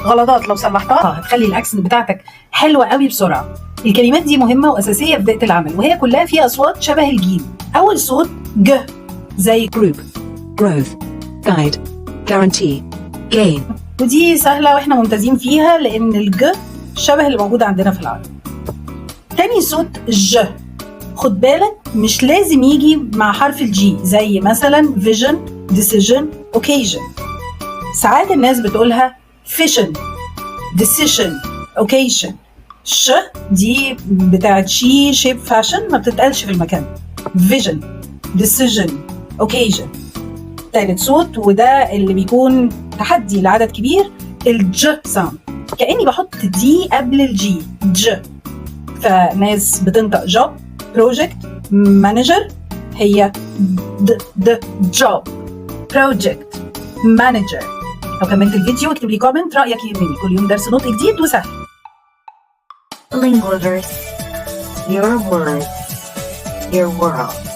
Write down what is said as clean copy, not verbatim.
غلطات لو صلحتها هتخلي الاكسنت بتاعتك حلوه قوي بسرعه. الكلمات دي مهمه واساسيه في بدايه العمل، وهي كلها فيها اصوات شبه الجيم. اول صوت ج زي group, growth, guide, guarantee, gain. ودي سهله واحنا ممتازين فيها لان الج شبه اللي موجود عندنا في العربي. تاني صوت ج، خد بالك مش لازم يجي مع حرف الجي، زي مثلا vision, decision, occasion. ساعات الناس بتقولها fission, decision, occasion. ش دي بتاعت شي شيب فاشن ما بتتقالش في المكان. vision, decision, occasion. تالت صوت وده اللي بيكون تحدي لعدد كبير، الج ساوند، كأني بحط دي قبل الجي، ج. فناس بتنطق job, project, manager، هي د job, project, manager. لو كملت الفيديو اكتب لي كومنت رأيك يهمني. كل يوم درس نطق جديد وسهل. Linguaverse, your words, your world.